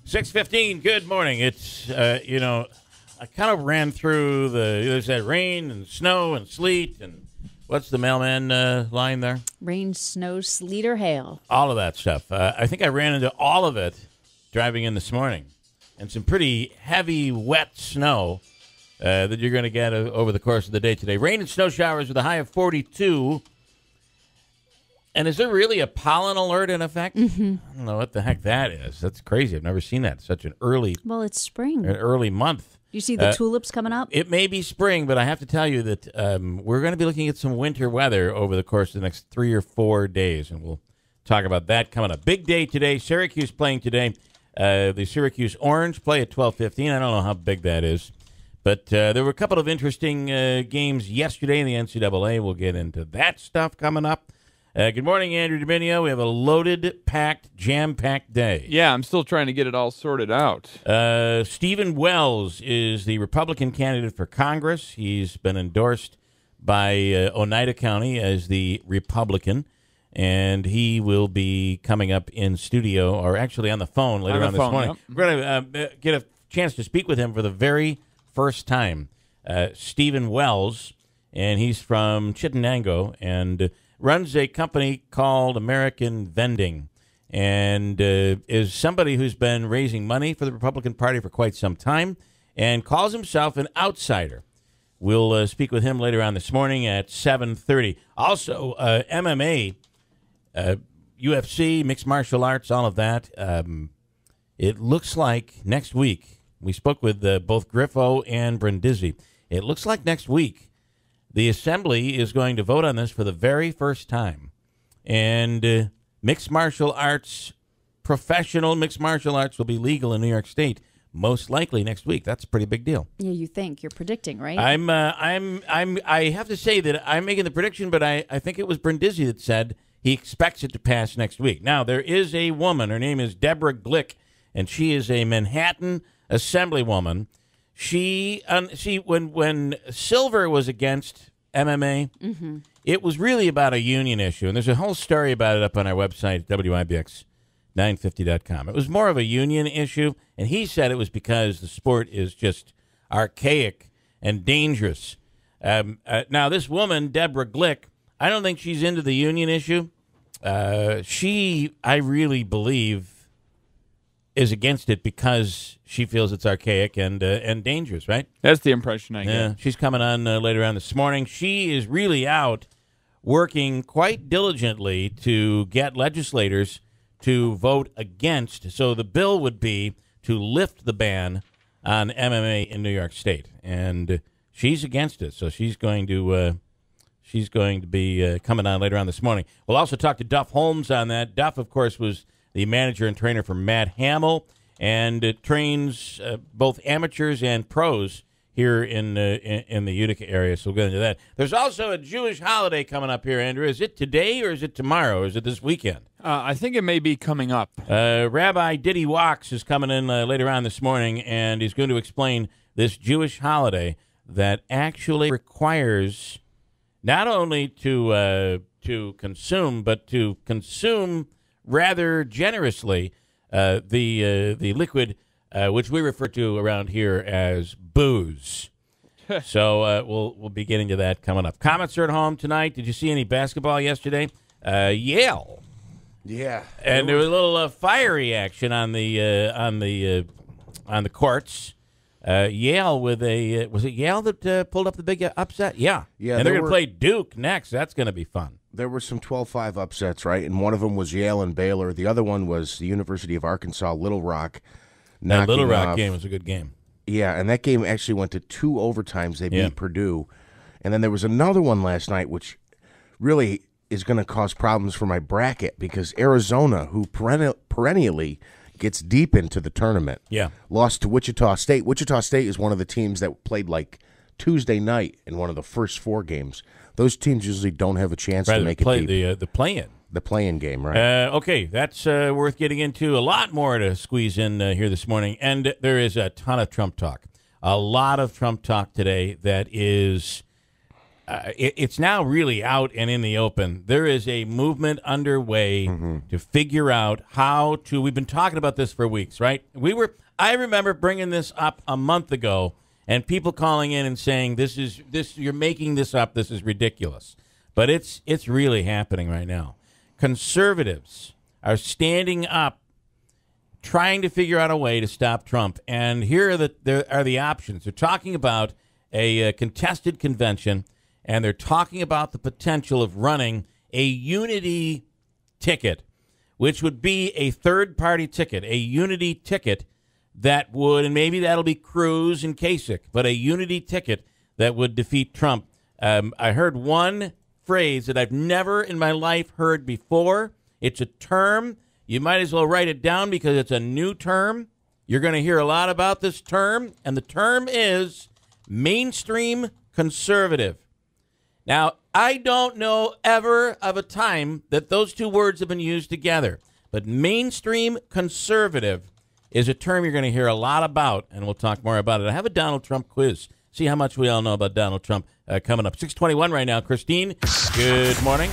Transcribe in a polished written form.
6:15, good morning. It's, I kind of ran through there's that rain and snow and sleet and what's the mailman line there? Rain, snow, sleet, or hail. All of that stuff. I think I ran into all of it driving in this morning. And some pretty heavy, wet snow that you're going to get over the course of the day today. Rain and snow showers with a high of 42. And is there really a pollen alert in effect? Mm-hmm. I don't know what the heck that is. That's crazy. I've never seen that. Such an early... Well, it's spring. An early month. You see the tulips coming up? It may be spring, but I have to tell you that we're going to be looking at some winter weather over the course of the next 3 or 4 days, and we'll talk about that coming up. Big day today. Syracuse playing today. The Syracuse Orange play at 12:15. I don't know how big that is, but there were a couple of interesting games yesterday in the NCAA. We'll get into that stuff coming up. Good morning, Andrew Dominio. We have a loaded, packed, jam-packed day. Yeah, I'm still trying to get it all sorted out. Stephen Wells is the Republican candidate for Congress. He's been endorsed by Oneida County as the Republican, and he will be coming up in studio, or actually on the phone later on this morning. Yep. We're going to get a chance to speak with him for the very first time. Stephen Wells, and he's from Chittenango, and runs a company called American Vending, and is somebody who's been raising money for the Republican Party for quite some time and calls himself an outsider. We'll speak with him later on this morning at 7:30. Also, MMA, UFC, mixed martial arts, all of that. It looks like next week, we spoke with both Griffo and Brindisi. It looks like next week, the Assembly is going to vote on this for the very first time. And mixed martial arts, professional mixed martial arts will be legal in New York State most likely next week. That's a pretty big deal. Yeah, you think. You're predicting, right? I have to say that I'm making the prediction, but I think it was Brindisi that said he expects it to pass next week. Now, there is a woman. Her name is Deborah Glick, and she is a Manhattan Assemblywoman. When Silver was against MMA, mm-hmm. It was really about a union issue, and there's a whole story about it up on our website, WIBX950.com. It was more of a union issue, and he said it was because the sport is just archaic and dangerous. Now, this woman, Deborah Glick, I don't think she's into the union issue. I really believe, is against it because she feels it's archaic and dangerous, right? That's the impression I get. Yeah, she's coming on later on this morning. She is really out working quite diligently to get legislators to vote against. So the bill would be to lift the ban on MMA in New York State, and she's against it. So she's going to be coming on later on this morning. We'll also talk to Duff Holmes on that. Duff, of course, was the manager and trainer for Matt Hamill, and trains both amateurs and pros here in the Utica area. So we'll get into that. There's also a Jewish holiday coming up here, Andrew. Is it today or is it tomorrow? Or is it this weekend? I think it may be coming up. Rabbi Diddy Wachs is coming in later on this morning, and he's going to explain this Jewish holiday that actually requires not only to consume, but to consume rather generously the liquid, which we refer to around here as booze. So we'll be getting to that coming up. Comets are at home tonight. Did you see any basketball yesterday? Yale. Yeah, and there was a little fiery action on the courts. Yale with was it Yale that pulled up the big upset? Yeah. And they're going to play Duke next. That's going to be fun. There were some 12-5 upsets, right? And one of them was Yale and Baylor. The other one was the University of Arkansas, Little Rock. That Little Rock game was a good game. Yeah, and that game actually went to 2 overtimes. They beat Purdue. And then there was another one last night, which really is going to cause problems for my bracket because Arizona, who perennially gets deep into the tournament, lost to Wichita State. Wichita State is one of the teams that played like Tuesday night in one of the first 4 games. Those teams usually don't have a chance to make it deep. The play-in. The play-in game, right? Okay, that's worth getting into. A lot more to squeeze in here this morning. And there is a ton of Trump talk. A lot of Trump talk today that is it's now really out and in the open. There is a movement underway to figure out how to. We've been talking about this for weeks, right? I remember bringing this up a month ago, and people calling in and saying, "This you're making this up. This is ridiculous." But it's really happening right now. Conservatives are standing up, trying to figure out a way to stop Trump. And here are the options. They're talking about a contested convention, and they're talking about the potential of running a unity ticket, which would be a third-party ticket, a unity ticket that would, and maybe that'll be Cruz and Kasich, but a unity ticket that would defeat Trump. I heard one phrase that I've never in my life heard before. It's a term. You might as well write it down because it's a new term. You're going to hear a lot about this term, and the term is mainstream conservative. Now, I don't know ever of a time that those two words have been used together, but mainstream conservative is a term you're going to hear a lot about, and we'll talk more about it. I have a Donald Trump quiz. See how much we all know about Donald Trump coming up. 6:21 right now. Christine, good morning.